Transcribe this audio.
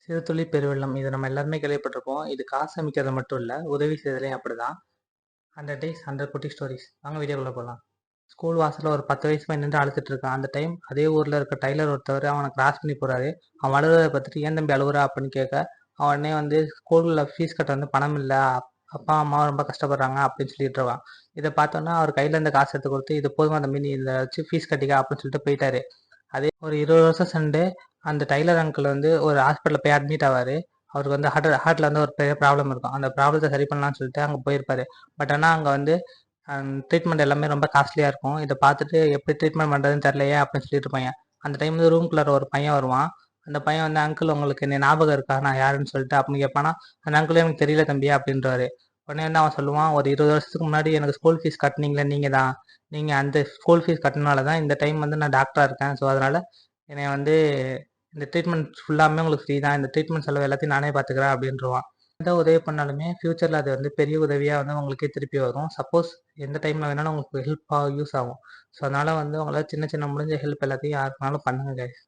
சிறுதுளி பெருவெள்ளம் இது நம்ம எல்லாருமே கேள்விப்பட்டிருப்போம். இது காசு அமைக்கிறது மட்டும் இல்ல, உதவி செய்றதுலயும் அப்படிதான். 100 டேஸ் 100 குட்டி ஸ்டோரீஸ். வாங்க வீடியோக்குள்ள போலாம். ஸ்கூல் வாசல்ல ஒரு 10 வயசு பையன் நின்று அழுதுட்டு இருக்கான். அந்த டைம் அதே ஊர்ல இருக்க டைலர் ஒருத்தவர் அவனை கிராஸ் பண்ணி போறாரு. அவன் அழுகுறத பார்த்துட்டு ஏன் தம்பி அழுகுறா அப்படின்னு கேட்க, அவன் உடனே வந்து ஸ்கூல்ல ஃபீஸ் கட்ட வந்து பணம் இல்ல, அப்பா அம்மா ரொம்ப கஷ்டப்படுறாங்க அப்படின்னு சொல்லிட்டு இருக்கான். இதை பார்த்தோன்னா அவர் கையில இருந்த காசு எடுத்து கொடுத்து, இது போதுமா தம்பி நீ இதை வச்சு ஃபீஸ் கட்டிக்க அப்படின்னு சொல்லிட்டு போயிட்டாரு. அதே ஒரு 20 வருஷம் சென்று அந்த டைலர் அங்கிள் வந்து ஒரு ஹாஸ்பிட்டலில் போய் அட்மிட் ஆவார். அவருக்கு வந்து ஹார்ட்ல வந்து ஒரு பெரிய ப்ராப்ளம் இருக்கும். அந்த ப்ராப்ளத்தை சரி பண்ணலாம்னு சொல்லிட்டு அங்கே போயிருப்பாரு. பட் ஆனால் அங்கே வந்து ட்ரீட்மெண்ட் எல்லாமே ரொம்ப காஸ்ட்லியாக இருக்கும். இதை பார்த்துட்டு எப்படி ட்ரீட்மெண்ட் பண்ணுறதுன்னு தெரியலையே அப்படின்னு சொல்லிட்டு இருப்பாங்க. அந்த டைம் வந்து ரூம்குள்ளே ஒரு பையன் வருவான். அந்த பையன் வந்து அங்கிள் உங்களுக்கு என்ன ஞாபகம் இருக்கா நான் யாருன்னு சொல்லிட்டு அப்படின்னு கேட்பானா, அந்த அங்கிள் எனக்கு தெரியல தம்பி அப்படின்றவாரு. உடனே வந்து அவன் சொல்லுவான், ஒரு 20 வருஷத்துக்கு முன்னாடி எனக்கு ஸ்கூல் ஃபீஸ் கட்டினீங்களே நீங்கள் தான். நீங்கள் அந்த ஸ்கூல் ஃபீஸ் கட்டினால தான் இந்த டைம் வந்து நான் டாக்டராக இருக்கேன். ஸோ அதனால் என்னை வந்து இந்த ட்ரீட்மெண்ட் ஃபுல்லாமே உங்களுக்கு ஃப்ரீ தான். இந்த ட்ரீட்மெண்ட் செலவு எல்லாத்தையும் நானே பார்த்துக்கிறேன் அப்படின்றான். எந்த உதவி பண்ணாலுமே ஃப்யூச்சரில் அது வந்து பெரிய உதவியாக வந்து உங்களுக்கே திருப்பி வரும். சப்போஸ் எந்த டைமில் வேணாலும் உங்களுக்கு ஹெல்ப்பாக யூஸ் ஆகும். ஸோ அதனால் வந்து உங்களால் சின்ன சின்ன முடிஞ்ச ஹெல்ப் எல்லாத்தையும் யாருக்குனாலும் பண்ணுங்க guys.